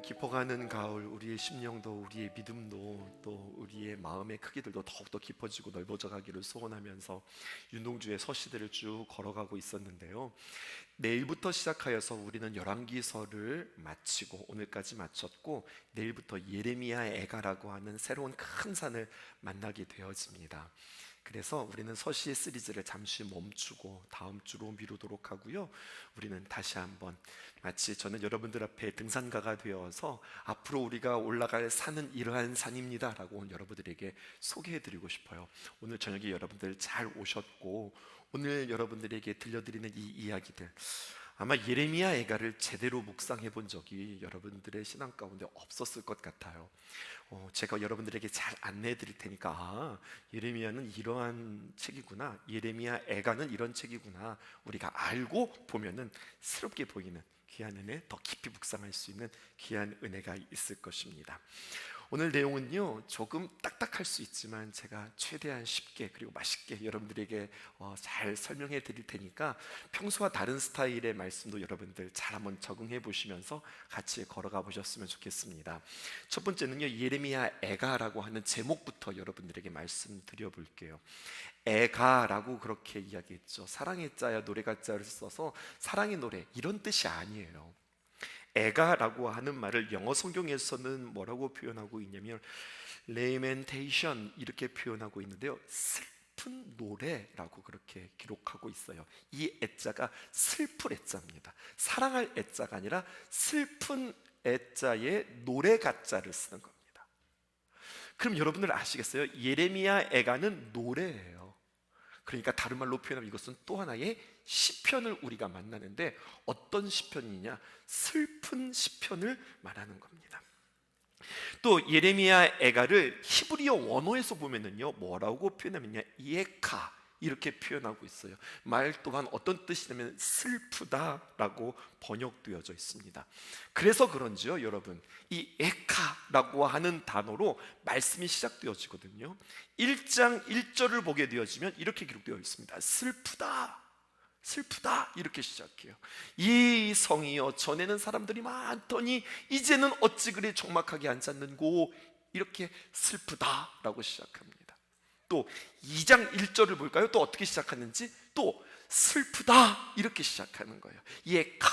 깊어가는 가을, 우리의 심령도 우리의 믿음도 또 우리의 마음의 크기들도 더욱더 깊어지고 넓어져 가기를 소원하면서 윤동주의 서시대를 쭉 걸어가고 있었는데요. 내일부터 시작하여서 우리는 열왕기서를 마치고 오늘까지 마쳤고, 내일부터 예레미야 애가라고 하는 새로운 큰 산을 만나게 되어집니다. 그래서 우리는 서시의 시리즈를 잠시 멈추고 다음 주로 미루도록 하고요. 우리는 다시 한번, 마치 저는 여러분들 앞에 등산가가 되어서 앞으로 우리가 올라갈 산은 이러한 산입니다 라고 여러분들에게 소개해드리고 싶어요. 오늘 저녁에 여러분들 잘 오셨고, 오늘 여러분들에게 들려드리는 이 이야기들, 아마 예레미야 애가를 제대로 묵상해 본 적이 여러분들의 신앙 가운데 없었을 것 같아요. 제가 여러분들에게 잘 안내해 드릴 테니까, 예레미야는 이러한 책이구나, 예레미야 애가는 이런 책이구나, 우리가 알고 보면은 새롭게 보이는 귀한 은혜, 더 깊이 묵상할 수 있는 귀한 은혜가 있을 것입니다. 오늘 내용은요, 조금 딱딱할 수 있지만 제가 최대한 쉽게 그리고 맛있게 여러분들에게 잘 설명해 드릴 테니까, 평소와 다른 스타일의 말씀도 여러분들 잘 한번 적응해 보시면서 같이 걸어가 보셨으면 좋겠습니다. 첫 번째는요, 예레미야 애가라고 하는 제목부터 여러분들에게 말씀드려 볼게요. 애가라고 그렇게 이야기했죠. 사랑의 자야 노래가 자를 써서 사랑의 노래, 이런 뜻이 아니에요. 애가라고 하는 말을 영어 성경에서는 뭐라고 표현하고 있냐면 lamentation 이렇게 표현하고 있는데요, 슬픈 노래라고 그렇게 기록하고 있어요. 이 애자가 슬플 애자입니다. 사랑할 애자가 아니라 슬픈 애자에 노래 가자를 쓰는 겁니다. 그럼 여러분들 아시겠어요? 예레미야 애가는 노래예요. 그러니까 다른 말로 표현하면 이것은 또 하나의 시편을 우리가 만나는데, 어떤 시편이냐? 슬픈 시편을 말하는 겁니다. 또 예레미야 애가를 히브리어 원어에서 보면은요, 뭐라고 표현하면요, 이에카 이렇게 표현하고 있어요. 말 또한 어떤 뜻이냐면 슬프다라고 번역되어져 있습니다. 그래서 그런지요, 여러분, 이 에카라고 하는 단어로 말씀이 시작되어지거든요. 1장 1절을 보게 되어지면 이렇게 기록되어 있습니다. 슬프다, 슬프다, 이렇게 시작해요. 이 성이여, 전에는 사람들이 많더니 이제는 어찌 그리 적막하게 앉았는고, 이렇게 슬프다라고 시작합니다. 또 2장 1절을 볼까요? 또 어떻게 시작하는지, 또 슬프다 이렇게 시작하는 거예요. 예카,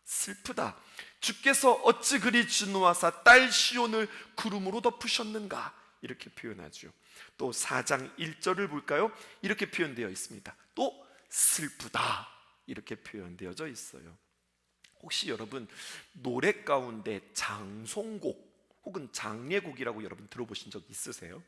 슬프다. 주께서 어찌 그리 진노하사 딸 시온을 구름으로 덮으셨는가, 이렇게 표현하죠. 또 4장 1절을 볼까요? 이렇게 표현되어 있습니다. 또 슬프다 이렇게 표현되어져 있어요. 혹시 여러분 노래 가운데 장송곡 혹은 장례곡이라고 여러분 들어보신 적 있으세요?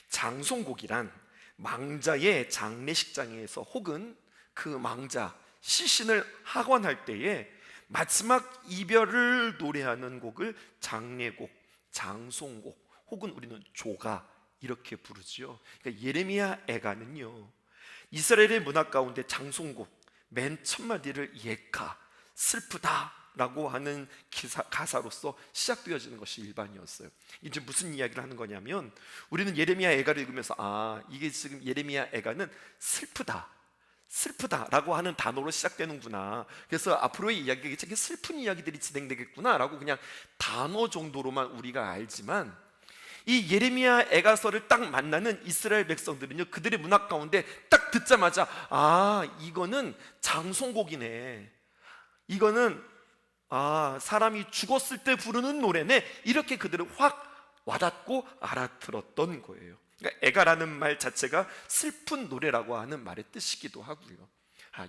장송곡이란 망자의 장례식장에서 혹은 그 망자 시신을 하관할 때에 마지막 이별을 노래하는 곡을 장례곡, 장송곡 혹은 우리는 조가 이렇게 부르지요. 그러니까 예레미야 애가는요, 이스라엘의 문화 가운데 장송곡 맨 첫 마디를 예카, 슬프다라고 하는 가사로서 시작되어지는 것이 일반이었어요. 이제 무슨 이야기를 하는 거냐면, 우리는 예레미야 애가를 읽으면서 이게 지금 예레미야 애가는 슬프다, 슬프다라고 하는 단어로 시작되는구나, 그래서 앞으로의 이야기가 되게 슬픈 이야기들이 진행되겠구나 라고 그냥 단어 정도로만 우리가 알지만, 이 예레미야 애가서를 딱 만나는 이스라엘 백성들은요, 그들의 문화 가운데 딱 듣자마자 이거는 장송곡이네, 이거는 사람이 죽었을 때 부르는 노래네, 이렇게 그들은 확 와닿고 알아들었던 거예요. 그러니까 애가라는 말 자체가 슬픈 노래라고 하는 말의 뜻이기도 하고요.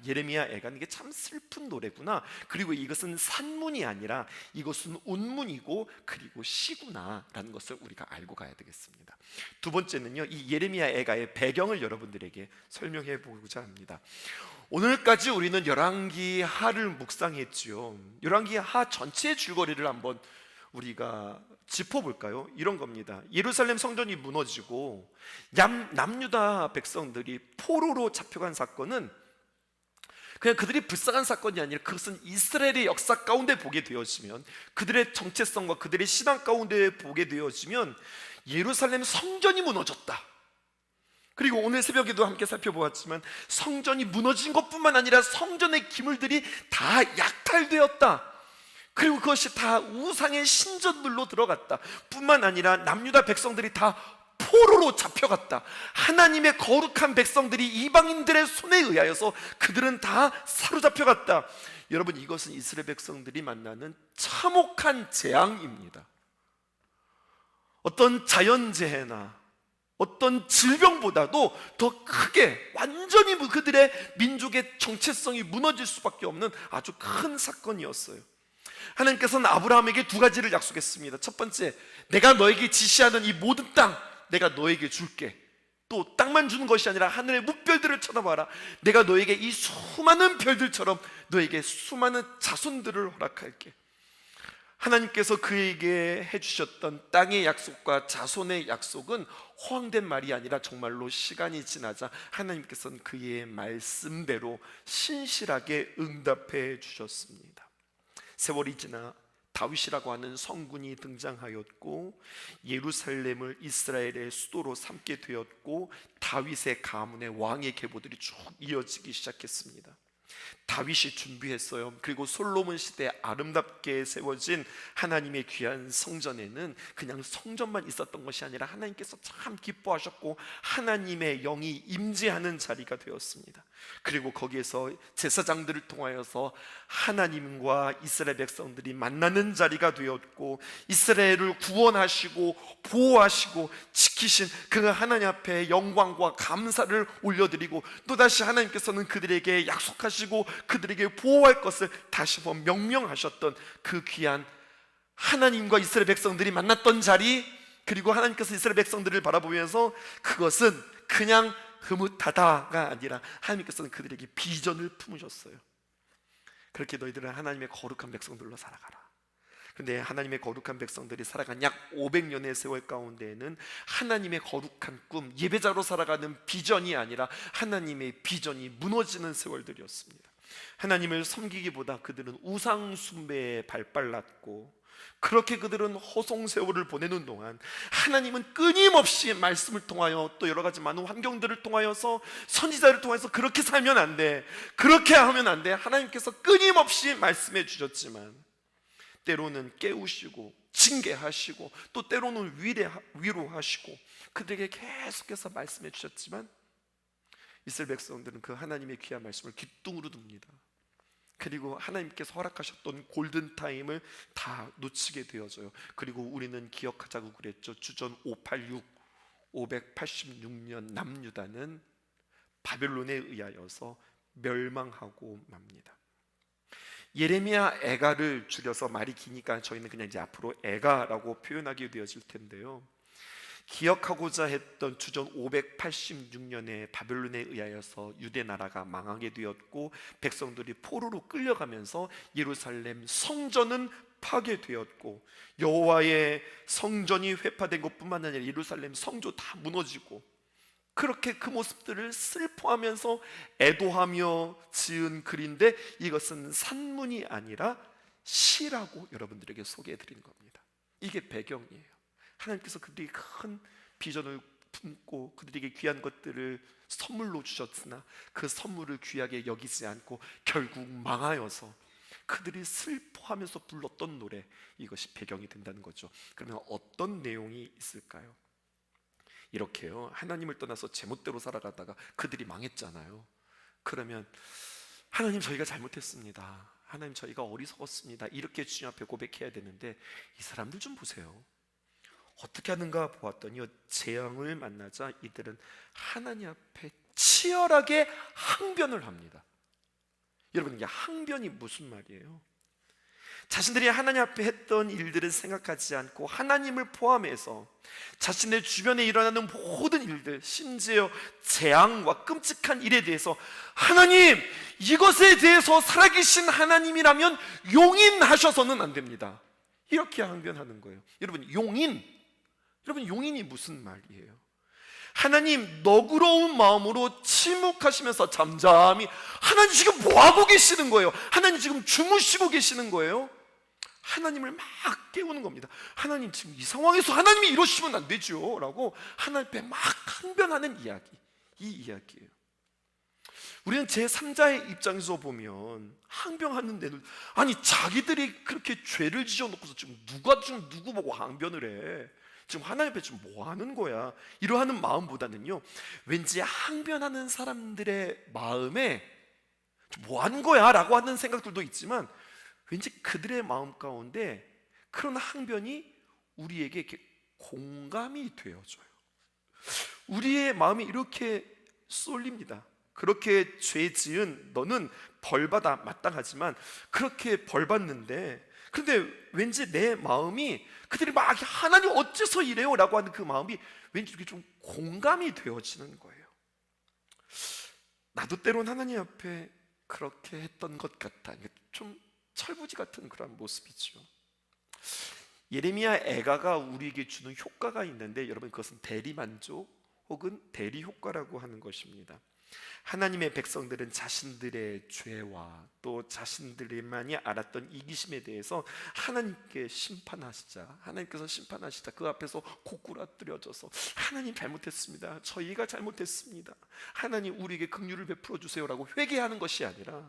예레미야 애가는 이게 참 슬픈 노래구나, 그리고 이것은 산문이 아니라 이것은 운문이고 그리고 시구나 라는 것을 우리가 알고 가야 되겠습니다. 두 번째는요, 이 예레미야 애가의 배경을 여러분들에게 설명해 보고자 합니다. 오늘까지 우리는 열왕기 하를 묵상했지요. 열왕기 하 전체의 줄거리를 한번 우리가 짚어볼까요? 이런 겁니다. 예루살렘 성전이 무너지고 남유다 백성들이 포로로 잡혀간 사건은 그냥 그들이 불쌍한 사건이 아니라 그것은 이스라엘의 역사 가운데 보게 되어지면, 그들의 정체성과 그들의 신앙 가운데 보게 되어지면 예루살렘 성전이 무너졌다. 그리고 오늘 새벽에도 함께 살펴보았지만 성전이 무너진 것뿐만 아니라 성전의 기물들이 다 약탈되었다. 그리고 그것이 다 우상의 신전들로 들어갔다. 뿐만 아니라 남유다 백성들이 다 포로로 잡혀갔다. 하나님의 거룩한 백성들이 이방인들의 손에 의하여서 그들은 다 사로잡혀갔다. 여러분, 이것은 이스라엘 백성들이 만나는 참혹한 재앙입니다. 어떤 자연재해나 어떤 질병보다도 더 크게 완전히 그들의 민족의 정체성이 무너질 수밖에 없는 아주 큰 사건이었어요. 하나님께서는 아브라함에게 두 가지를 약속했습니다. 첫 번째, 내가 너에게 지시하는 이 모든 땅 내가 너에게 줄게. 또 땅만 주는 것이 아니라 하늘의 뭇별들을 쳐다봐라. 내가 너에게 이 수많은 별들처럼 너에게 수많은 자손들을 허락할게. 하나님께서 그에게 해주셨던 땅의 약속과 자손의 약속은 허황된 말이 아니라 정말로 시간이 지나자 하나님께서는 그의 말씀대로 신실하게 응답해 주셨습니다. 세월이 지나 다윗이라고 하는 성군이 등장하였고 예루살렘을 이스라엘의 수도로 삼게 되었고 다윗의 가문의 왕의 계보들이 쭉 이어지기 시작했습니다. 다윗이 준비했어요. 그리고 솔로몬 시대에 아름답게 세워진 하나님의 귀한 성전에는 그냥 성전만 있었던 것이 아니라 하나님께서 참 기뻐하셨고 하나님의 영이 임재하는 자리가 되었습니다. 그리고 거기에서 제사장들을 통하여서 하나님과 이스라엘 백성들이 만나는 자리가 되었고 이스라엘을 구원하시고 보호하시고 지키신 그 하나님 앞에 영광과 감사를 올려드리고 또다시 하나님께서는 그들에게 약속하시고 그들에게 보호할 것을 다시 한번 명령하셨던 그 귀한 하나님과 이스라엘 백성들이 만났던 자리, 그리고 하나님께서 이스라엘 백성들을 바라보면서 그것은 그냥 흐뭇하다가 아니라 하나님께서는 그들에게 비전을 품으셨어요. 그렇게 너희들은 하나님의 거룩한 백성들로 살아가라. 근데 하나님의 거룩한 백성들이 살아간 약 500년의 세월 가운데에는 하나님의 거룩한 꿈, 예배자로 살아가는 비전이 아니라 하나님의 비전이 무너지는 세월들이었습니다. 하나님을 섬기기보다 그들은 우상 숭배에 발발났고 그렇게 그들은 허송세월을 보내는 동안 하나님은 끊임없이 말씀을 통하여 또 여러 가지 많은 환경들을 통하여서 선지자를 통해서 그렇게 살면 안 돼, 그렇게 하면 안 돼, 하나님께서 끊임없이 말씀해 주셨지만 때로는 깨우시고 징계하시고 또 때로는 위로하시고 그들에게 계속해서 말씀해 주셨지만 이스라엘 백성들은 그 하나님의 귀한 말씀을 귓등으로 둡니다. 그리고 하나님께서 허락하셨던 골든타임을 다 놓치게 되어져요. 그리고 우리는 기억하자고 그랬죠. 주전 586년 남유다는 바벨론에 의하여서 멸망하고 맙니다. 예레미야 애가를 줄여서 말이 기니까 저희는 그냥 이제 앞으로 애가라고 표현하게 되어질 텐데요, 기억하고자 했던 주전 586년에 바벨론에 의하여서 유대 나라가 망하게 되었고 백성들이 포로로 끌려가면서 예루살렘 성전은 파괴되었고 여호와의 성전이 회파된 것뿐만 아니라 예루살렘 성조 다 무너지고, 그렇게 그 모습들을 슬퍼하면서 애도하며 지은 글인데 이것은 산문이 아니라 시라고 여러분들에게 소개해드리는 겁니다. 이게 배경이에요. 하나님께서 그들에게 큰 비전을 품고 그들에게 귀한 것들을 선물로 주셨으나 그 선물을 귀하게 여기지 않고 결국 망하여서 그들이 슬퍼하면서 불렀던 노래, 이것이 배경이 된다는 거죠. 그러면 어떤 내용이 있을까요? 이렇게요, 하나님을 떠나서 제멋대로 살아가다가 그들이 망했잖아요. 그러면 하나님, 저희가 잘못했습니다, 하나님 저희가 어리석었습니다, 이렇게 주님 앞에 고백해야 되는데 이 사람들 좀 보세요. 어떻게 하는가 보았더니 재앙을 만나자 이들은 하나님 앞에 치열하게 항변을 합니다. 여러분, 이게 항변이 무슨 말이에요? 자신들이 하나님 앞에 했던 일들을 생각하지 않고 하나님을 포함해서 자신의 주변에 일어나는 모든 일들, 심지어 재앙과 끔찍한 일에 대해서 하나님, 이것에 대해서 살아계신 하나님이라면 용인하셔서는 안 됩니다, 이렇게 항변하는 거예요. 여러분, 용인이 무슨 말이에요? 하나님, 너그러운 마음으로 침묵하시면서 잠잠히, 하나님 지금 뭐하고 계시는 거예요? 하나님 지금 주무시고 계시는 거예요? 하나님을 막 깨우는 겁니다. 하나님, 지금 이 상황에서 하나님이 이러시면 안 되죠 라고 하나님 앞에 막 항변하는 이야기, 이 이야기예요. 우리는 제3자의 입장에서 보면 항변하는 데는, 아니 자기들이 그렇게 죄를 지어놓고서 지금 누가 지금 누구 보고 항변을 해? 지금 하나님 앞에 지금 뭐 하는 거야? 이러하는 마음보다는요, 왠지 항변하는 사람들의 마음에 뭐 하는 거야? 라고 하는 생각들도 있지만, 왠지 그들의 마음 가운데 그런 항변이 우리에게 이렇게 공감이 되어져요. 우리의 마음이 이렇게 쏠립니다. 그렇게 죄 지은 너는 벌받아 마땅하지만 그렇게 벌받는데, 그런데 왠지 내 마음이 그들이 막 하나님 어째서 이래요? 라고 하는 그 마음이 왠지 이렇게 좀 공감이 되어지는 거예요. 나도 때론 하나님 앞에 그렇게 했던 것 같다. 좀 철부지 같은 그런 모습이죠. 예레미야 애가가 우리에게 주는 효과가 있는데, 여러분 그것은 대리만족 혹은 대리효과라고 하는 것입니다. 하나님의 백성들은 자신들의 죄와 또 자신들만이 알았던 이기심에 대해서 하나님께 심판하시자, 하나님께서 심판하시자 그 앞에서 고꾸라뜨려져서 하나님 잘못했습니다, 저희가 잘못했습니다, 하나님 우리에게 긍휼을 베풀어 주세요라고 회개하는 것이 아니라,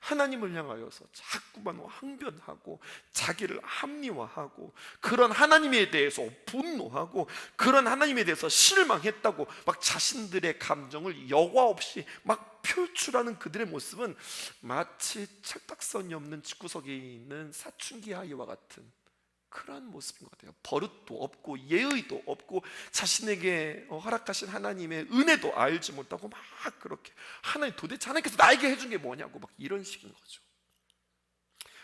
하나님을 향하여서 자꾸만 항변하고 자기를 합리화하고 그런 하나님에 대해서 분노하고 그런 하나님에 대해서 실망했다고 막 자신들의 감정을 여과 없이 막 표출하는 그들의 모습은 마치 철딱선이 없는 집구석에 있는 사춘기 아이와 같은 그런 모습인 것 같아요. 버릇도 없고 예의도 없고 자신에게 허락하신 하나님의 은혜도 알지 못하고 막 그렇게, 하나님 도대체 하나님께서 나에게 해준 게 뭐냐고 막 이런 식인 거죠.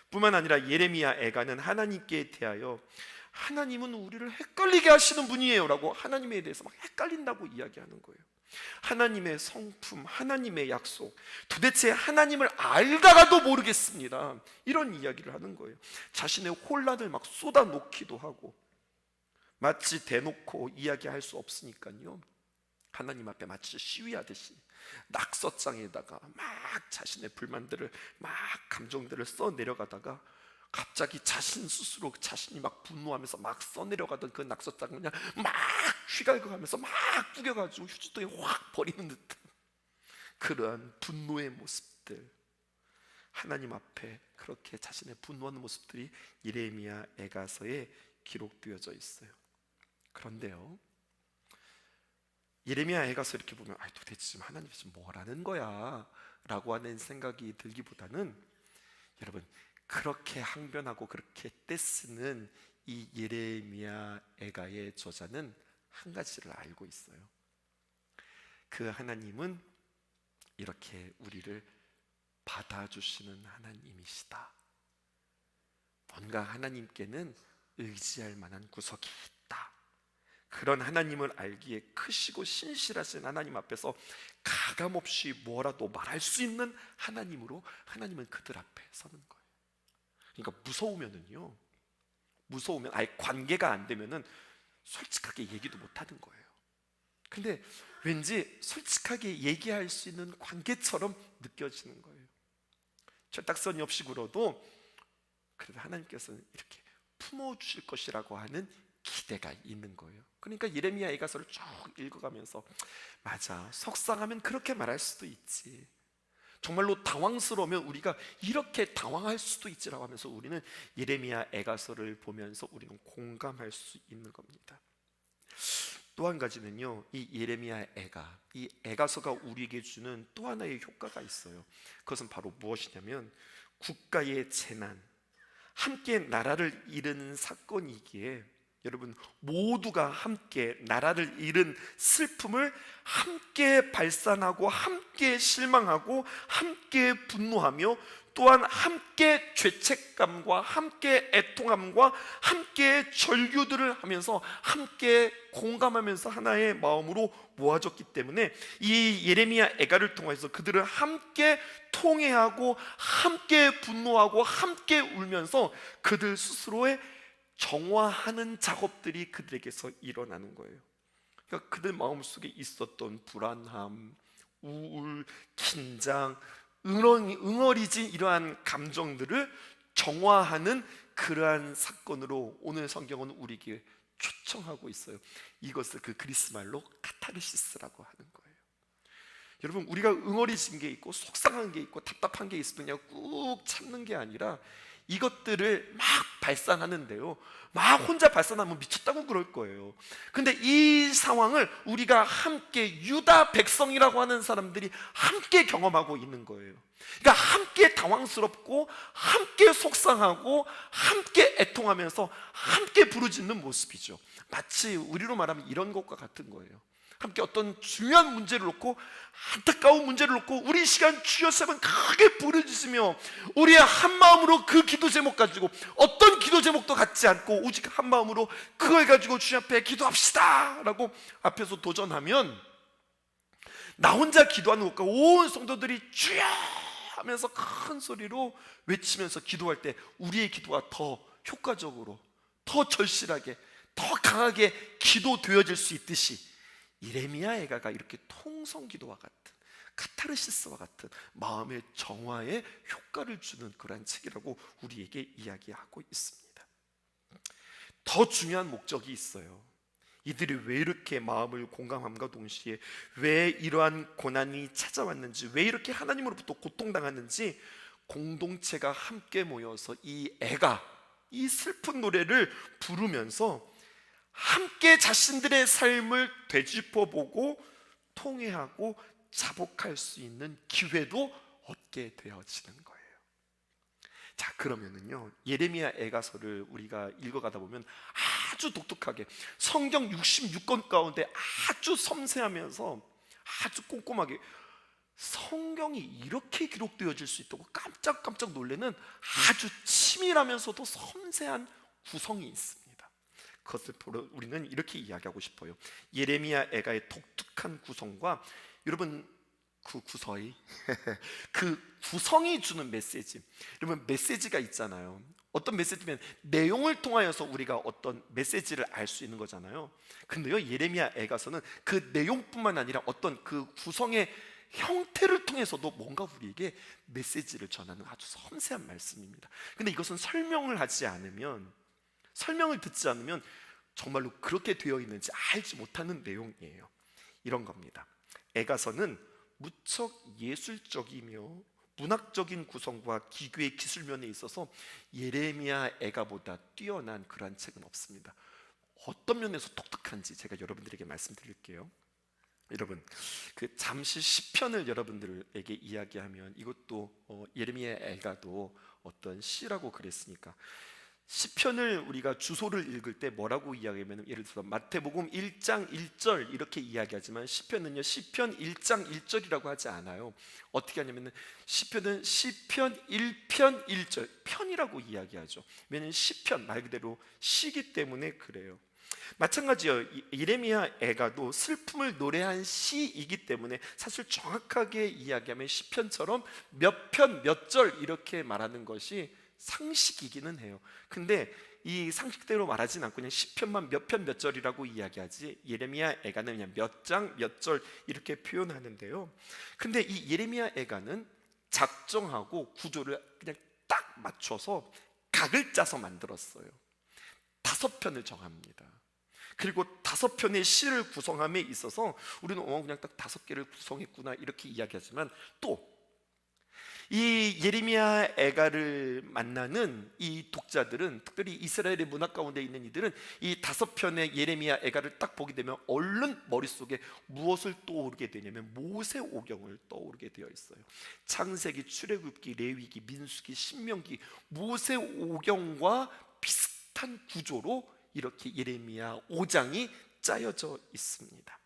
뿐만 아니라 예레미야 애가는 하나님께 대하여 하나님은 우리를 헷갈리게 하시는 분이에요 라고 하나님에 대해서 막 헷갈린다고 이야기하는 거예요. 하나님의 성품, 하나님의 약속, 도대체 하나님을 알다가도 모르겠습니다, 이런 이야기를 하는 거예요. 자신의 혼란을 막 쏟아놓기도 하고, 마치 대놓고 이야기할 수 없으니까요, 하나님 앞에 마치 시위하듯이 낙서장에다가 막 자신의 불만들을 막 감정들을 써내려가다가 갑자기 자신 스스로 자신이 막 분노하면서 막 써내려가던 그 낙서장을 그냥 막 휘갈겨가면서 막 구겨가지고 휴지통에 확 버리는 듯한 그러한 분노의 모습들, 하나님 앞에 그렇게 자신의 분노하는 모습들이 예레미야 애가서에 기록되어져 있어요. 그런데요, 예레미야 애가서 이렇게 보면 도대체 지금 하나님 지금 뭐라는 거야? 라고 하는 생각이 들기보다는, 여러분 그렇게 항변하고 그렇게 떼쓰는 이 예레미야 애가의 저자는 한 가지를 알고 있어요. 그 하나님은 이렇게 우리를 받아주시는 하나님이시다. 뭔가 하나님께는 의지할 만한 구석이 있다. 그런 하나님을 알기에 크시고 신실하신 하나님 앞에서 가감없이 뭐라도 말할 수 있는 하나님으로 하나님은 그들 앞에 서는 거예요. 그러니까 무서우면 아예 관계가 안 되면은 솔직하게 얘기도 못 하는 거예요. 근데 왠지 솔직하게 얘기할 수 있는 관계처럼 느껴지는 거예요. 철딱선이 없이 굴어도 그래도 하나님께서는 이렇게 품어주실 것이라고 하는 기대가 있는 거예요. 그러니까 예레미야 애가서를 쭉 읽어가면서, 맞아, 속상하면 그렇게 말할 수도 있지, 정말로 당황스러우면 우리가 이렇게 당황할 수도 있지라고 하면서 우리는 예레미야 애가서를 보면서 우리는 공감할 수 있는 겁니다. 또 한 가지는요, 이 예레미야 애가, 이 애가서가 우리에게 주는 또 하나의 효과가 있어요. 그것은 바로 무엇이냐면, 국가의 재난, 함께 나라를 잃은 사건이기에 여러분 모두가 함께 나라를 잃은 슬픔을 함께 발산하고 함께 실망하고 함께 분노하며 또한 함께 죄책감과 함께 애통함과 함께 절규들을 하면서 함께 공감하면서 하나의 마음으로 모아졌기 때문에 이 예레미야 애가를 통해서 그들을 함께 통회하고 함께 분노하고 함께 울면서 그들 스스로의 정화하는 작업들이 그들에게서 일어나는 거예요. 그러니까 그들 마음속에 있었던 불안함, 우울, 긴장, 응어리진 이러한 감정들을 정화하는 그러한 사건으로 오늘 성경은 우리에게 초청하고 있어요. 이것을 그 그리스 말로 카타르시스라고 하는 거예요. 여러분, 우리가 응어리진 게 있고 속상한 게 있고 답답한 게 있으면 그냥 꾹 참는 게 아니라 이것들을 막 발산하는데요, 막 혼자 발산하면 미쳤다고 그럴 거예요. 근데 이 상황을 우리가 함께, 유다 백성이라고 하는 사람들이 함께 경험하고 있는 거예요. 그러니까 함께 당황스럽고 함께 속상하고 함께 애통하면서 함께 부르짖는 모습이죠. 마치 우리로 말하면 이런 것과 같은 거예요. 함께 어떤 중요한 문제를 놓고, 안타까운 문제를 놓고 우리 시간 주여 세번 크게 부르짖으며 우리의 한 마음으로 그 기도 제목 가지고 어떤 기도 제목도 갖지 않고 오직 한 마음으로 그걸 가지고 주님 앞에 기도합시다 라고 앞에서 도전하면, 나 혼자 기도하는 것과 온 성도들이 주여 하면서 큰 소리로 외치면서 기도할 때 우리의 기도가 더 효과적으로, 더 절실하게, 더 강하게 기도되어질 수 있듯이 예레미야 애가가 이렇게 통성기도와 같은, 카타르시스와 같은 마음의 정화에 효과를 주는 그러한 책이라고 우리에게 이야기하고 있습니다. 더 중요한 목적이 있어요. 이들이 왜 이렇게 마음을 공감함과 동시에 왜 이러한 고난이 찾아왔는지, 왜 이렇게 하나님으로부터 고통당하는지 공동체가 함께 모여서 이 애가, 이 슬픈 노래를 부르면서 함께 자신들의 삶을 되짚어보고 통회하고 자복할 수 있는 기회도 얻게 되어지는 거예요. 자, 그러면은요, 예레미야 애가서를 우리가 읽어가다 보면 아주 독특하게 성경 66권 가운데 아주 섬세하면서 아주 꼼꼼하게 성경이 이렇게 기록되어질 수 있다고 깜짝깜짝 놀라는 아주 치밀하면서도 섬세한 구성이 있습니다. 그것을 보러 우리는 이렇게 이야기하고 싶어요. 예레미야 애가의 독특한 구성과 여러분 그 구성이 그 구성이 주는 메시지, 여러분 메시지가 있잖아요. 어떤 메시지면 내용을 통하여서 우리가 어떤 메시지를 알 수 있는 거잖아요. 근데요, 예레미야 애가서는 그 내용뿐만 아니라 어떤 그 구성의 형태를 통해서도 뭔가 우리에게 메시지를 전하는 아주 섬세한 말씀입니다. 근데 이것은 설명을 듣지 않으면 정말로 그렇게 되어 있는지 알지 못하는 내용이에요. 이런 겁니다. 애가서는 무척 예술적이며 문학적인 구성과 기교의 기술면에 있어서 예레미야 애가보다 뛰어난 그러한 책은 없습니다. 어떤 면에서 독특한지 제가 여러분들에게 말씀드릴게요. 여러분, 그 잠시 시편을 여러분들에게 이야기하면 이것도 예레미야 애가도 어떤 시라고 그랬으니까, 시편을 우리가 주소를 읽을 때 뭐라고 이야기하면, 예를 들어서 마태복음 1장 1절 이렇게 이야기하지만 시편은요, 시편 1장 1절이라고 하지 않아요. 어떻게 하냐면 시편은 시편 1편 1절, 편이라고 이야기하죠. 왜냐하면 시편 말 그대로 시기 때문에 그래요. 마찬가지예요. 예레미야 애가도 슬픔을 노래한 시이기 때문에 사실 정확하게 이야기하면 시편처럼 몇 편 몇 절 이렇게 말하는 것이 상식이기는 해요. 근데 이 상식대로 말하진 않고 그냥 시편만 몇 편 몇 절이라고 이야기하지, 예레미야 애가는 그냥 몇 장 몇 절 이렇게 표현하는데요. 근데 이 예레미야 애가는 작정하고 구조를 그냥 딱 맞춰서 각을 짜서 만들었어요. 5편을 정합니다. 그리고 5편의 시를 구성함에 있어서 우리는 그냥 딱 5개를 구성했구나 이렇게 이야기하지만, 또 이 예레미야 애가를 만나는 이 독자들은, 특별히 이스라엘의 문화 가운데 있는 이들은 이 5편의 예레미야 애가를 딱 보게 되면 얼른 머릿속에 무엇을 떠오르게 되냐면 모세오경을 떠오르게 되어 있어요. 창세기, 출애굽기, 레위기, 민수기, 신명기, 모세오경과 비슷한 구조로 이렇게 예레미야 5장이 짜여져 있습니다.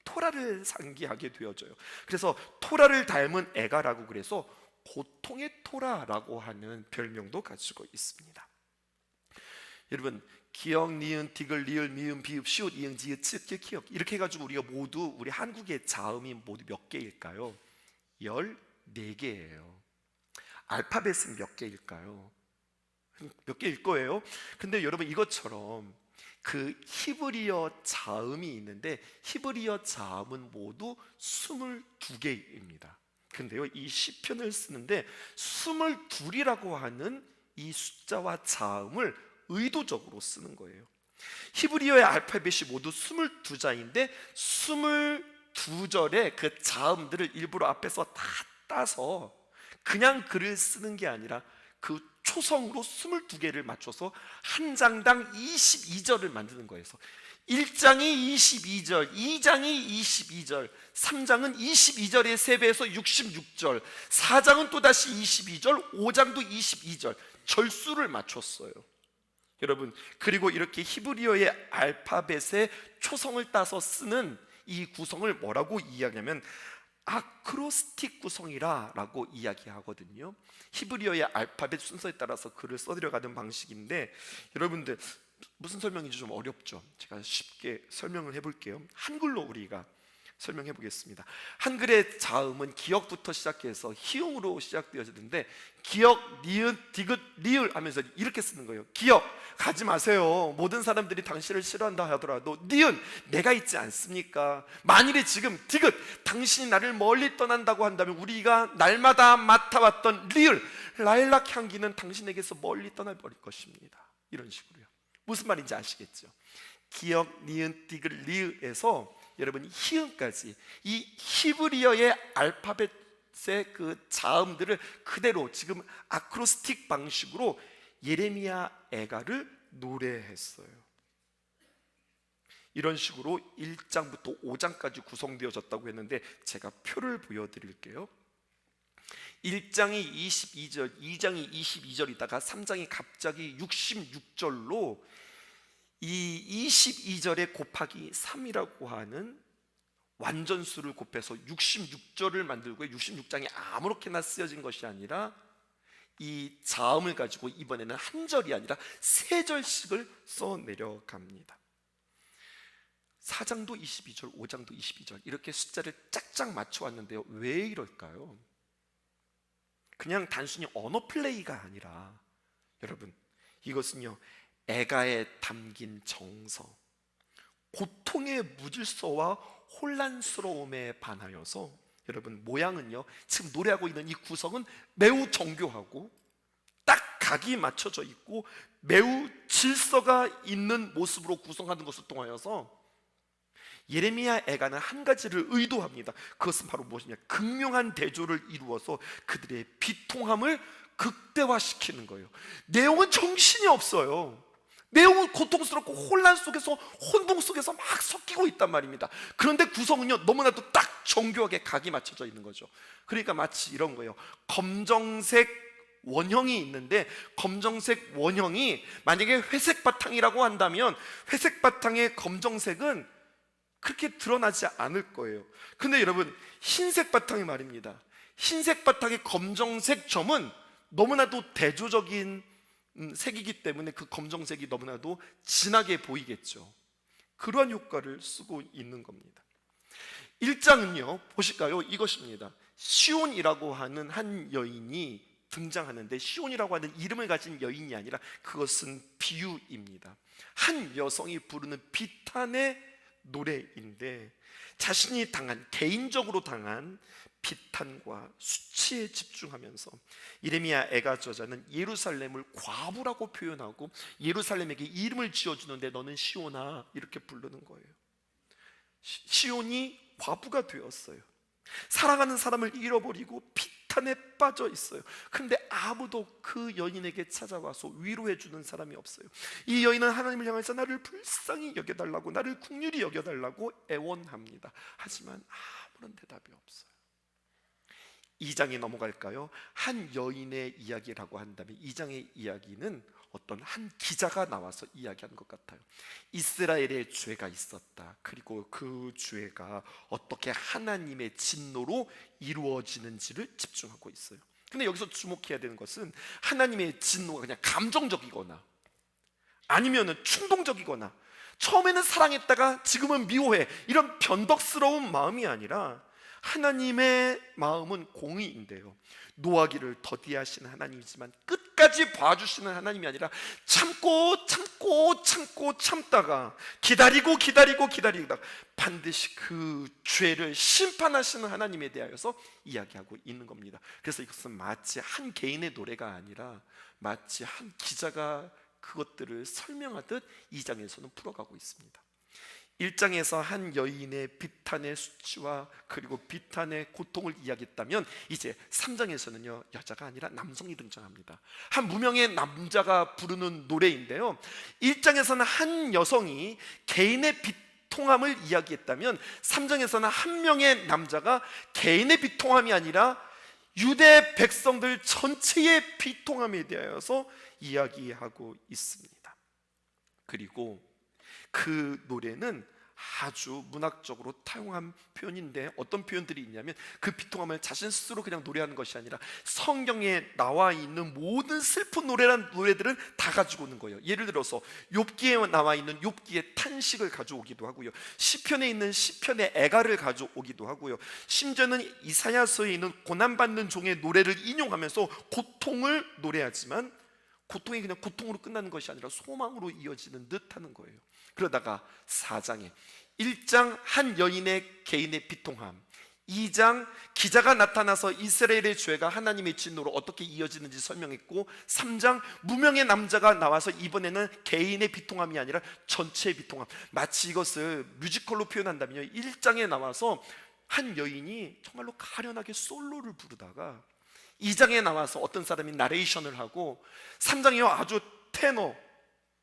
토라를 상기하게 되어져요. 그래서 토라를 닮은 애가라고 그래서 고통의 토라라고 하는 별명도 가지고 있습니다. 여러분, 기역, 니은, 디귿, 리을, 미음, 비읍, 시옷, 이응, 지읒, 읒, 기역 이렇게 해가지고 우리가 모두, 우리 한국의 자음이 모두 몇 개일까요? 14개예요. 알파벳은 몇 개일까요? 몇 개일 거예요. 근데 여러분, 이것처럼 그 히브리어 자음이 있는데 히브리어 자음은 모두 22개입니다. 근데요, 이 시편을 쓰는데 22이라고 하는 이 숫자와 자음을 의도적으로 쓰는 거예요. 히브리어의 알파벳이 모두 22자인데 22절의 그 자음들을 일부러 앞에서 다 따서 그냥 글을 쓰는 게 아니라 그 초성으로 22개를 맞춰서 한 장당 22절을 만드는 거예요. 1장이 22절, 2장이 22절, 3장은 22절의 3배에서 66절, 4장은 또다시 22절, 5장도 22절 절수를 맞췄어요. 여러분, 그리고 이렇게 히브리어의 알파벳의 초성을 따서 쓰는 이 구성을 뭐라고 이야기하면 아크로스틱 구성이라고 이야기하거든요. 히브리어의 알파벳 순서에 따라서 글을 써들여가는 방식인데, 여러분들 무슨 설명인지 좀 어렵죠? 제가 쉽게 설명을 해볼게요. 한글로 우리가 설명해 보겠습니다. 한글의 자음은 기역부터 시작해서 희응으로 시작되어지는데, 기역, 니은, 디귿, 리을 하면서 이렇게 쓰는 거예요. 기역, 가지 마세요. 모든 사람들이 당신을 싫어한다 하더라도 니은, 내가 있지 않습니까? 만일에 지금 디귿, 당신이 나를 멀리 떠난다고 한다면 우리가 날마다 맡아왔던 리을, 라일락 향기는 당신에게서 멀리 떠나버릴 것입니다. 이런 식으로요. 무슨 말인지 아시겠죠? 기역, 니은, 디귿, 리을에서 여러분 희응까지 이 히브리어의 알파벳의 그 자음들을 그대로 지금 아크로스틱 방식으로 예레미야 애가를 노래했어요. 이런 식으로 1장부터 5장까지 구성되어졌다고 했는데, 제가 표를 보여드릴게요. 1장이 22절, 2장이 22절이다가 3장이 갑자기 66절로 이 22절에 곱하기 3이라고 하는 완전수를 곱해서 66절을 만들고, 66장이 아무렇게나 쓰여진 것이 아니라 이 자음을 가지고 이번에는 한 절이 아니라 세 절씩을 써 내려갑니다. 4장도 22절, 5장도 22절 이렇게 숫자를 짝짝 맞춰 왔는데요. 왜 이럴까요? 그냥 단순히 언어 플레이가 아니라, 여러분, 이것은요 애가에 담긴 정서, 고통의 무질서와 혼란스러움에 반하여서, 여러분 모양은요 지금 노래하고 있는 이 구성은 매우 정교하고 딱 각이 맞춰져 있고 매우 질서가 있는 모습으로 구성하는 것을 통하여서 예레미야 애가는 한 가지를 의도합니다. 그것은 바로 무엇이냐? 극명한 대조를 이루어서 그들의 비통함을 극대화시키는 거예요. 내용은 정신이 없어요. 내용은 고통스럽고 혼란 속에서, 혼동 속에서 막 섞이고 있단 말입니다. 그런데 구성은요 너무나도 딱 정교하게 각이 맞춰져 있는 거죠. 그러니까 마치 이런 거예요. 검정색 원형이 있는데, 검정색 원형이 만약에 회색 바탕이라고 한다면 회색 바탕의 검정색은 그렇게 드러나지 않을 거예요. 근데 여러분, 흰색 바탕이 말입니다. 흰색 바탕의 검정색 점은 너무나도 대조적인 색이기 때문에 그 검정색이 너무나도 진하게 보이겠죠. 그러한 효과를 쓰고 있는 겁니다. 1장은요 보실까요? 이것입니다. 시온이라고 하는 한 여인이 등장하는데, 시온이라고 하는 이름을 가진 여인이 아니라 그것은 비유입니다. 한 여성이 부르는 비탄의 노래인데, 자신이 당한, 개인적으로 당한 비탄과 수치에 집중하면서 예레미야 애가 저자는 예루살렘을 과부라고 표현하고 예루살렘에게 이름을 지어주는데, 너는 시온아 이렇게 부르는 거예요. 시온이 과부가 되었어요. 사랑하는 사람을 잃어버리고 비탄에 빠져 있어요. 그런데 아무도 그 여인에게 찾아와서 위로해주는 사람이 없어요. 이 여인은 하나님을 향해서 나를 불쌍히 여겨달라고, 나를 긍휼히 여겨달라고 애원합니다. 하지만 아무런 대답이 없어요. 2장에 넘어갈까요? 한 여인의 이야기라고 한다면 2장의 이야기는 어떤 한 기자가 나와서 이야기하는 것 같아요. 이스라엘의 죄가 있었다. 그리고 그 죄가 어떻게 하나님의 진노로 이루어지는지를 집중하고 있어요. 근데 여기서 주목해야 되는 것은 하나님의 진노가 그냥 감정적이거나 아니면은 충동적이거나 처음에는 사랑했다가 지금은 미워해, 이런 변덕스러운 마음이 아니라 하나님의 마음은 공의인데요, 노하기를 더디하시는 하나님이지만 끝까지 봐주시는 하나님이 아니라 참고 참고 참고 참다가 기다리고 기다리고 기다리다가 반드시 그 죄를 심판하시는 하나님에 대하여서 이야기하고 있는 겁니다. 그래서 이것은 마치 한 개인의 노래가 아니라 마치 한 기자가 그것들을 설명하듯 이 장에서는 풀어가고 있습니다. 1장에서 한 여인의 비탄의 수치와 그리고 비탄의 고통을 이야기했다면, 이제 3장에서는요 여자가 아니라 남성이 등장합니다. 한 무명의 남자가 부르는 노래인데요, 1장에서는 한 여성이 개인의 비통함을 이야기했다면 3장에서는 한 명의 남자가 개인의 비통함이 아니라 유대 백성들 전체의 비통함에 대하여서 이야기하고 있습니다. 그리고 그 노래는 아주 문학적으로 타용한 표현인데, 어떤 표현들이 있냐면 그 비통함을 자신 스스로 그냥 노래하는 것이 아니라 성경에 나와 있는 모든 슬픈 노래들은 다 가지고 오는 거예요. 예를 들어서 욥기에 나와 있는 욥기의 탄식을 가져오기도 하고요, 시편에 있는 시편의 애가를 가져오기도 하고요, 심지어는 이사야서에 있는 고난받는 종의 노래를 인용하면서 고통을 노래하지만 고통이 그냥 고통으로 끝나는 것이 아니라 소망으로 이어지는 듯 하는 거예요. 그러다가 4장에 1장 한 여인의 개인의 비통함, 2장 기자가 나타나서 이스라엘의 죄가 하나님의 진노로 어떻게 이어지는지 설명했고, 3장 무명의 남자가 나와서 이번에는 개인의 비통함이 아니라 전체의 비통함. 마치 이것을 뮤지컬로 표현한다면요, 1장에 나와서 한 여인이 정말로 가련하게 솔로를 부르다가 2장에 나와서 어떤 사람이 나레이션을 하고, 3장에요 아주 테너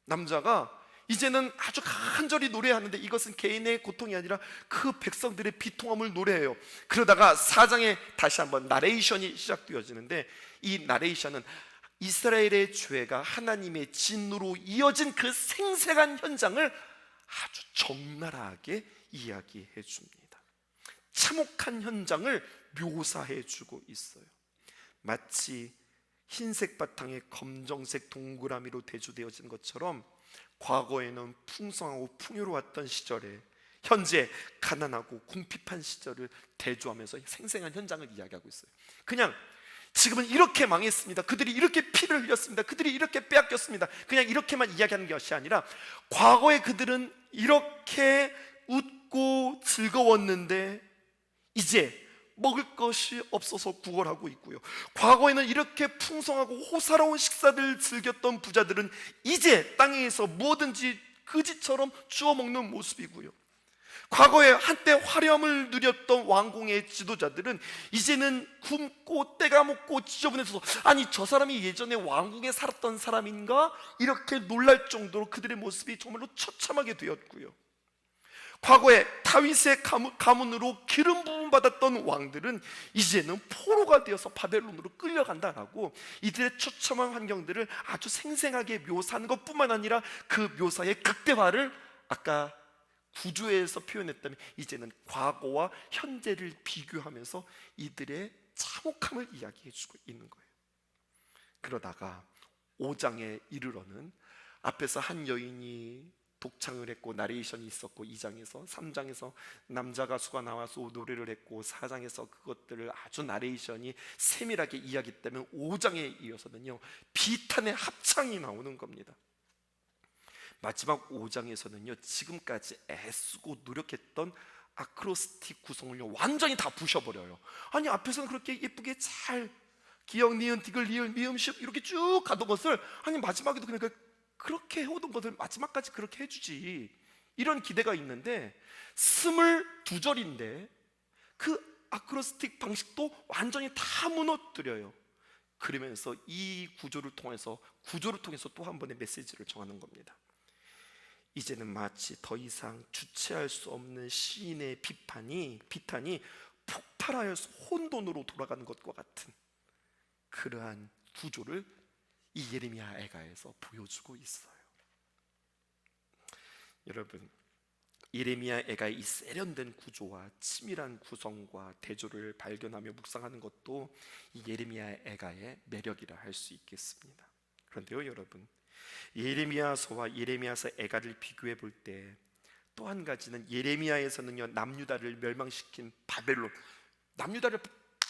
남자가 이제는 아주 간절히 노래하는데, 이것은 개인의 고통이 아니라 그 백성들의 비통함을 노래해요. 그러다가 4장에 다시 한번 나레이션이 시작되어지는데, 이 나레이션은 이스라엘의 죄가 하나님의 진노로 이어진 그 생생한 현장을 아주 적나라하게 이야기해 줍니다. 참혹한 현장을 묘사해 주고 있어요. 마치 흰색 바탕에 검정색 동그라미로 대조되어진 것처럼, 과거에는 풍성하고 풍요로웠던 시절에 현재 가난하고 궁핍한 시절을 대조하면서 생생한 현장을 이야기하고 있어요. 그냥 지금은 이렇게 망했습니다, 그들이 이렇게 피를 흘렸습니다, 그들이 이렇게 빼앗겼습니다, 그냥 이렇게만 이야기하는 것이 아니라, 과거에 그들은 이렇게 웃고 즐거웠는데 이제 먹을 것이 없어서 구걸하고 있고요, 과거에는 이렇게 풍성하고 호사로운 식사들을 즐겼던 부자들은 이제 땅에서 뭐든지 그지처럼 주워 먹는 모습이고요, 과거에 한때 화려함을 누렸던 왕궁의 지도자들은 이제는 굶고 때가 먹고 지저분해서, 아니 저 사람이 예전에 왕궁에 살았던 사람인가, 이렇게 놀랄 정도로 그들의 모습이 정말로 처참하게 되었고요, 과거에 다윗의 가문으로 기름 부음 받았던 왕들은 이제는 포로가 되어서 바벨론으로 끌려간다라고 이들의 처참한 환경들을 아주 생생하게 묘사하는 것뿐만 아니라, 그 묘사의 극대화를 아까 구조에서 표현했다면 이제는 과거와 현재를 비교하면서 이들의 참혹함을 이야기해 주고 있는 거예요. 그러다가 5장에 이르러는 앞에서 한 여인이 독창을 했고 나레이션이 있었고, 2장에서 3장에서 남자 가수가 나와서 노래를 했고, 4장에서 그것들을 아주 나레이션이 세밀하게 이야기했다면 5장에 이어서는요 비탄의 합창이 나오는 겁니다. 마지막 5장에서는요 지금까지 애쓰고 노력했던 아크로스틱 구성을요 완전히 다 부셔버려요. 아니 앞에서는 그렇게 예쁘게 잘 기역, 니은, 디귿, 리을, 미음, 십 이렇게 쭉 가던 것을, 아니 마지막에도 그냥 그렇게 해오던 것을 마지막까지 그렇게 해주지, 이런 기대가 있는데 22절인데 그 아크로스틱 방식도 완전히 다 무너뜨려요. 그러면서 이 구조를 통해서 또 한 번의 메시지를 정하는 겁니다. 이제는 마치 더 이상 주체할 수 없는 시인의 비탄이 폭발하여서 혼돈으로 돌아가는 것과 같은 그러한 구조를 이 예레미야 애가에서 보여주고 있어요. 여러분, 예레미야 애가의 이 세련된 구조와 치밀한 구성과 대조를 발견하며 묵상하는 것도 이 예레미야 애가의 매력이라 할 수 있겠습니다. 그런데요 여러분, 예레미야서와 예레미야서 애가를 비교해 볼 때 또 한 가지는, 예레미야에서는요 남유다를 멸망시킨 바벨론, 남유다를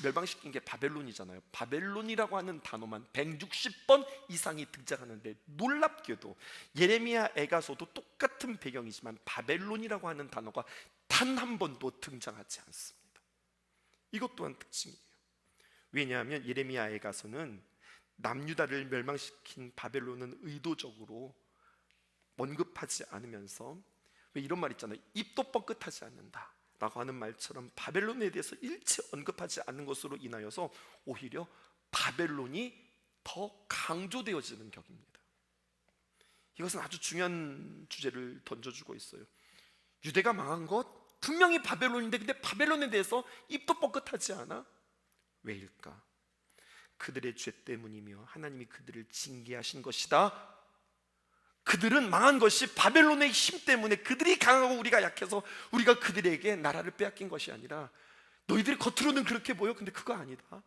멸망시킨 게 바벨론이잖아요. 바벨론이라고 하는 단어만 160번 이상이 등장하는데, 놀랍게도 예레미야 애가서도 똑같은 배경이지만 바벨론이라고 하는 단어가 단 한 번도 등장하지 않습니다. 이것 또한 특징이에요. 왜냐하면 예레미야 애가서는 남유다를 멸망시킨 바벨론은 의도적으로 언급하지 않으면서, 왜 이런 말 있잖아요. 입도 뻥끗하지 않는다 라고 하는 말처럼 바벨론에 대해서 일체 언급하지 않는 것으로 인하여서 오히려 바벨론이 더 강조되어지는 격입니다. 이것은 아주 중요한 주제를 던져주고 있어요. 유대가 망한 것 분명히 바벨론인데, 근데 바벨론에 대해서 입도 뻥끗하지 않아? 왜일까? 그들의 죄 때문이며 하나님이 그들을 징계하신 것이다. 그들은 망한 것이 바벨론의 힘 때문에, 그들이 강하고 우리가 약해서 우리가 그들에게 나라를 빼앗긴 것이 아니라, 너희들이 겉으로는 그렇게 보여, 근데 그거 아니다.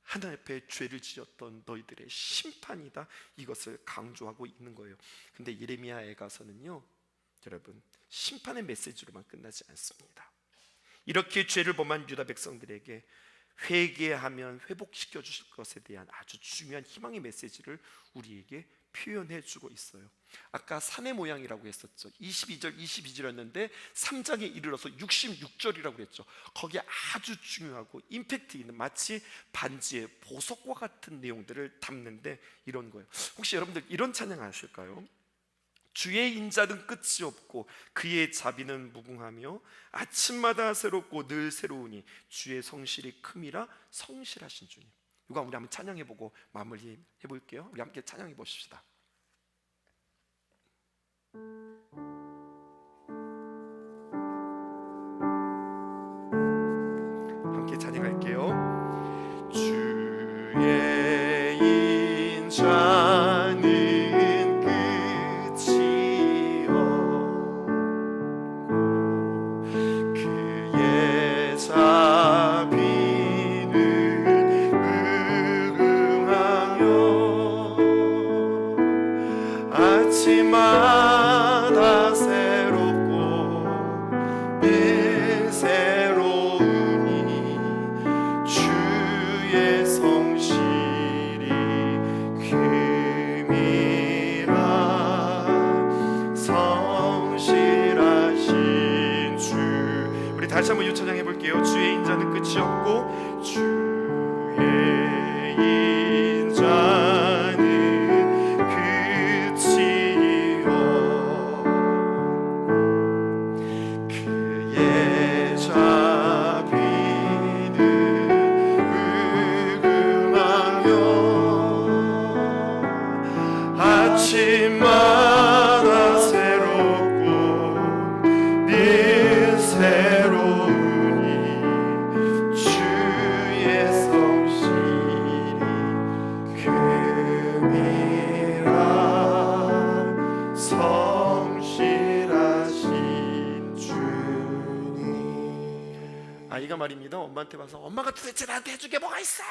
하나님 앞에 죄를 지었던 너희들의 심판이다. 이것을 강조하고 있는 거예요. 근데 예레미야에 가서는요, 여러분, 심판의 메시지로만 끝나지 않습니다. 이렇게 죄를 범한 유다 백성들에게 회개하면 회복시켜 주실 것에 대한 아주 중요한 희망의 메시지를 우리에게 표현해 주고 있어요. 아까 산의 모양이라고 했었죠. 22절 22절이었는데 3장에 이르러서 66절이라고 했죠. 거기에 아주 중요하고 임팩트 있는, 마치 반지의 보석과 같은 내용들을 담는데 이런 거예요. 혹시 여러분들 이런 찬양 아실까요? 주의 인자는 끝이 없고 그의 자비는 무궁하며 아침마다 새롭고 늘 새로우니 주의 성실이 큼이라 성실하신 주님. 이거 우리 한번 찬양해보고 마무리 해볼게요. 우리 함께 찬양해 보십시다. 함께 찬양할게요. 주의 인자는 끝이 없고 그의 자비는 아침마다 새롭고 늘 새로우니 주의 성실이 큼이라 성실하신 주. 우리 다시 한번 유찬양해 볼게요. 주의 인자는 끝이 없고 주의 인자는 아침마다 새롭고 늘 새로우니 주의 성실이 큼이라 성실하신 주님. 아이가 말입니다. 엄마한테 와서 엄마가 도대체 나한테 해준 게 뭐가 있어?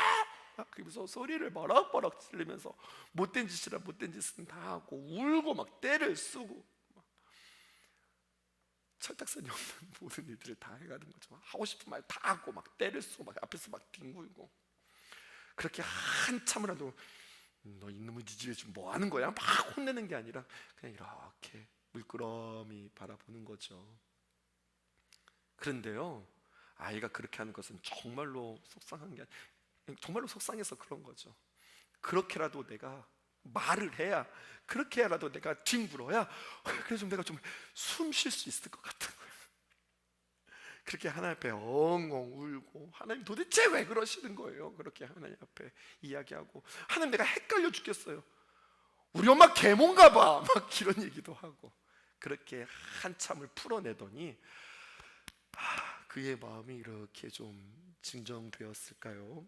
그러면서 소리를 버럭버럭 지르면서 못된 짓이라 못된 짓은 다 하고 울고 막 때를 쓰고 막 철딱선이 없는 모든 일들을 다 해가는 거죠. 하고 싶은 말 다 하고 막 때를 쓰고 막 앞에서 막 뒹굴고, 그렇게 한참을 해도 너 이놈의 니집에 지금 뭐 하는 거야? 막 혼내는 게 아니라 그냥 이렇게 물끄러미 바라보는 거죠. 그런데요, 아이가 그렇게 하는 것은 정말로 속상한 게 아니라 정말로 속상해서 그런 거죠. 그렇게라도 내가 말을 해야, 그렇게라도 내가 뒹굴어야 그래서 내가 좀 숨 쉴 수 있을 것 같은 거예요. 그렇게 하나님 앞에 엉엉 울고, 하나님 도대체 왜 그러시는 거예요? 그렇게 하나님 앞에 이야기하고, 하나님 내가 헷갈려 죽겠어요, 우리 엄마 계모인가 봐, 막 이런 얘기도 하고, 그렇게 한참을 풀어내더니 그의 마음이 이렇게 좀 진정되었을까요?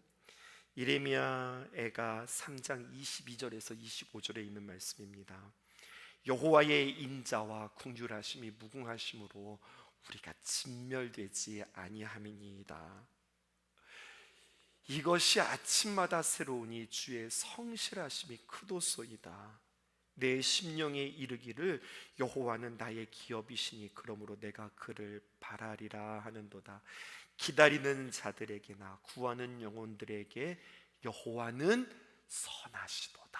예레미야 애가 3장 22절에서 25절에 있는 말씀입니다. 여호와의 인자와 긍휼하심이 무궁하심으로 우리가 진멸되지 아니함이니이다. 이것이 아침마다 새로우니 주의 성실하심이 크도소이다. 내 심령에 이르기를 여호와는 나의 기업이시니 그러므로 내가 그를 바라리라 하는도다. 기다리는 자들에게나 구하는 영혼들에게 여호와는 선하시도다.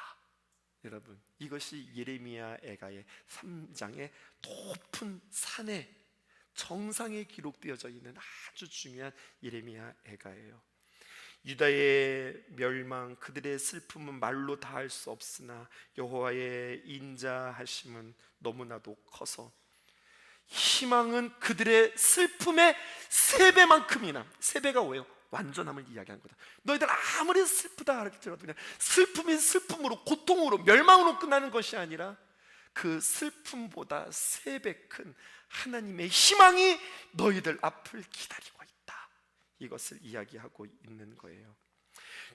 여러분, 이것이 예레미야 애가의 3장의 높은 산의 정상에 기록되어져 있는 아주 중요한 예레미야 애가예요. 유다의 멸망, 그들의 슬픔은 말로 다 할 수 없으나 여호와의 인자하심은 너무나도 커서 희망은 그들의 슬픔의 3배만큼이나, 3배가 뭐예요? 완전함을 이야기하는 거다. 너희들 아무리 슬프다 할지라도 그냥 슬픔이 슬픔으로, 고통으로, 멸망으로 끝나는 것이 아니라 그 슬픔보다 3배 큰 하나님의 희망이 너희들 앞을 기다리고 있다. 이것을 이야기하고 있는 거예요.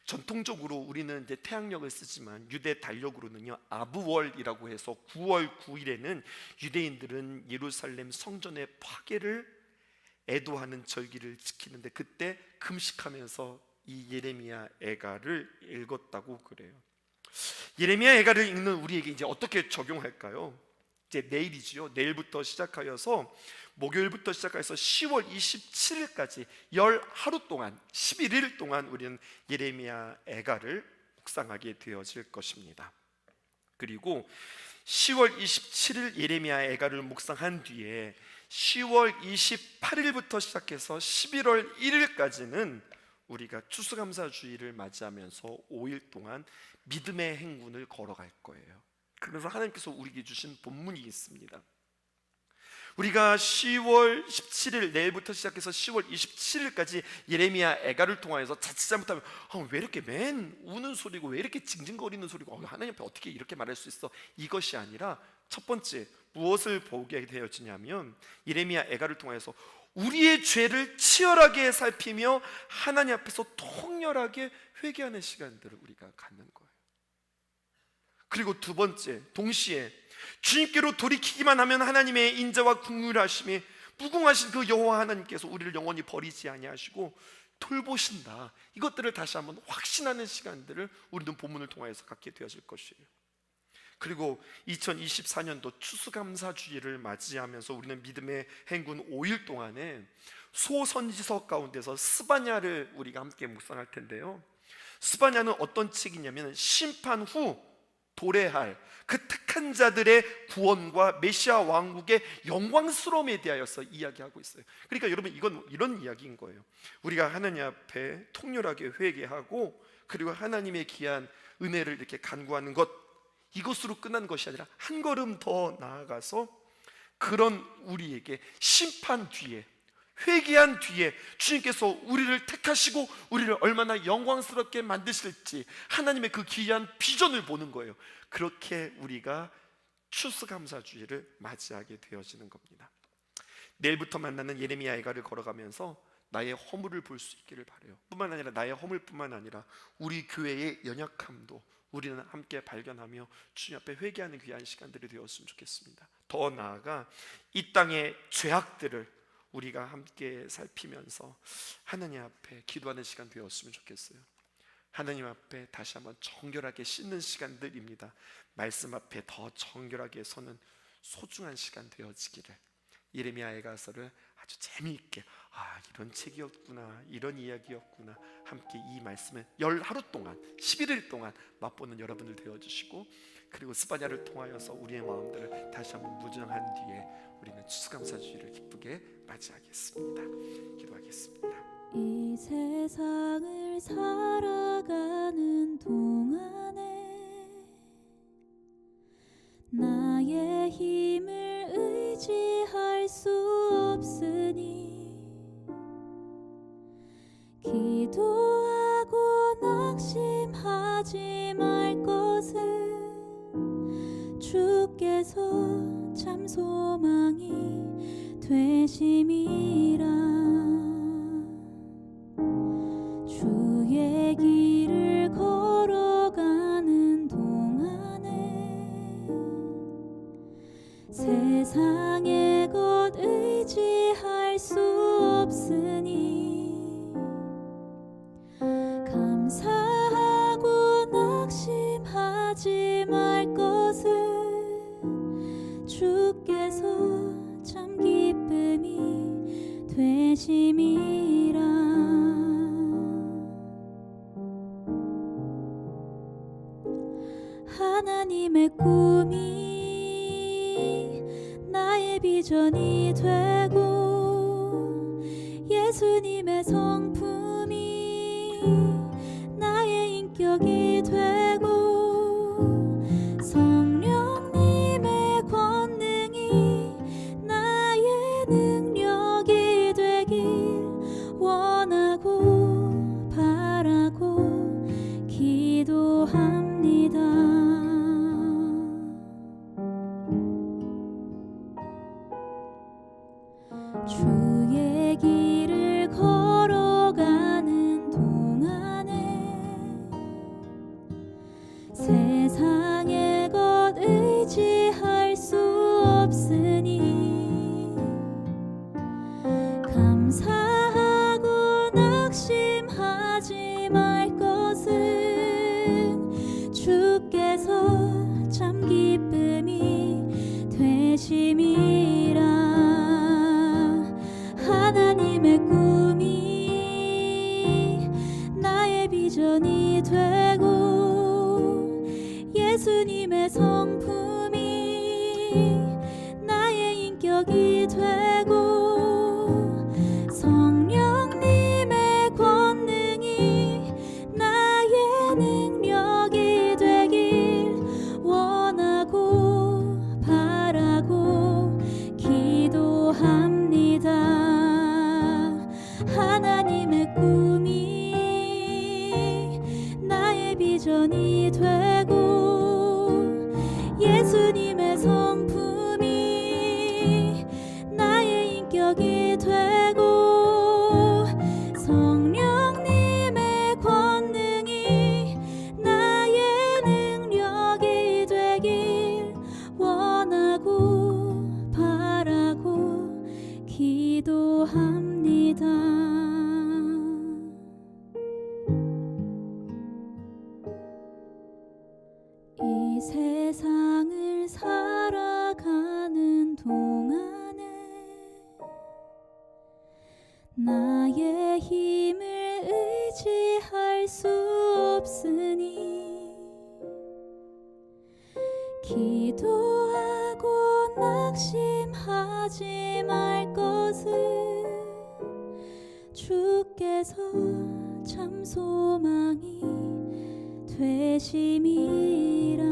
전통적으로 우리는 이제 태양력을 쓰지만 유대 달력으로는요, 아부월이라고 해서 9월 9일에는 유대인들은 예루살렘 성전의 파괴를 애도하는 절기를 지키는데, 그때 금식하면서 이 예레미야 애가를 읽었다고 그래요. 예레미야 애가를 읽는 우리에게 이제 어떻게 적용할까요? 이제 내일이지요. 내일부터 시작하여서 목요일부터 시작해서 10월 27일까지 열 하루 동안, 11일 동안 우리는 예레미야 애가를 묵상하게 되어질 것입니다. 그리고 10월 27일 예레미야 애가를 묵상한 뒤에 10월 28일부터 시작해서 11월 1일까지는 우리가 추수감사주의를 맞이하면서 5일 동안 믿음의 행군을 걸어갈 거예요. 그래서 하나님께서 우리에게 주신 본문이 있습니다. 우리가 10월 17일 내일부터 시작해서 10월 27일까지 예레미야 애가를 통하여서 자칫 잘못하면 왜 이렇게 맨 우는 소리고 왜 이렇게 징징거리는 소리고 하나님 앞에 어떻게 이렇게 말할 수 있어? 이것이 아니라 첫 번째 무엇을 보게 되어지냐면 예레미야 애가를 통해서 우리의 죄를 치열하게 살피며 하나님 앞에서 통렬하게 회개하는 시간들을 우리가 갖는 거예요. 그리고 두 번째, 동시에 주님께로 돌이키기만 하면 하나님의 인자와 긍휼하심이 무궁하신 그 여호와 하나님께서 우리를 영원히 버리지 아니하시고 돌보신다. 이것들을 다시 한번 확신하는 시간들을 우리는 본문을 통해서 갖게 되어질 것이에요. 그리고 2024년도 추수감사주의를 맞이하면서 우리는 믿음의 행군 5일 동안에 소선지서 가운데서 스바냐를 우리가 함께 묵상할 텐데요. 스바냐는 어떤 책이냐면 심판 후 도래할 그 택한 자들의 구원과 메시아 왕국의 영광스러움에 대하여서 이야기하고 있어요. 그러니까 여러분, 이건 이런 이야기인 거예요. 우리가 하나님 앞에 통렬하게 회개하고 그리고 하나님의 귀한 은혜를 이렇게 간구하는 것, 이것으로 끝난 것이 아니라 한 걸음 더 나아가서 그런 우리에게 심판 뒤에, 회개한 뒤에 주님께서 우리를 택하시고 우리를 얼마나 영광스럽게 만드실지 하나님의 그 귀한 비전을 보는 거예요. 그렇게 우리가 추수감사주의를 맞이하게 되어지는 겁니다. 내일부터 만나는 예레미야 애가를 걸어가면서 나의 허물을 볼 수 있기를 바라요. 뿐만 아니라 나의 허물뿐만 아니라 우리 교회의 연약함도 우리는 함께 발견하며 주님 앞에 회개하는 귀한 시간들이 되었으면 좋겠습니다. 더 나아가 이 땅의 죄악들을 우리가 함께 살피면서 하나님 앞에 기도하는 시간 되었으면 좋겠어요. 하나님 앞에 다시 한번 정결하게 씻는 시간들입니다. 말씀 앞에 더 정결하게 서는 소중한 시간 되어지기를, 예레미야 애가서를 아주 재미있게 이런 책이었구나, 이런 이야기였구나, 함께 이 말씀을 열 하루 동안 11일 동안 맛보는 여러분들 되어주시고, 그리고 스바냐를 통하여서 우리의 마음들을 다시 한번 무장한 뒤에 우리는 추수감사주의를 기쁘게 맞이하겠습니다. 기도하겠습니다. 이 세상을 살아가는 동안에 나의 힘을 의지할 수 없으니 기도하고 낙심하지 말 것을 주께서 참 소망이 되심이라. 주의 길을 걸어가는 동안에 세상의 것 의지할 수 없으니 감사하고 낙심하지 말 것을 주께서 참 기쁨이 되심이라. 하나님의 꿈이 나의 비전이 되고 예수님의 성품이 나의 인격이 되고 성령님의 권능이 나의 기도합니다. 주의 길을 걸어가는 동안에 세상의 것 의지할 수 없으니 감사하고 낙심하지 말 것은 주께서 참 기쁨이 되심이라. 하나님의 꿈이 나의 비전이 되고 예수님의 성품이 나의 인격이 되고 성령님의 권능이 나의 능력이 되길 원하고 바라고 기도합니다. 하나님의 꿈이 나의 비전이 되고 예수님의 성품이 나의 인격이 되고 성령님의 권능이 나의 능력이 되길 원하고 바라고 기도합니다. 이 세상을 살아가는 동안에 나의 힘을 의지할 수 없으니 기도하고 낙심하지 말 것은 주께서 참 소망이 되심이라.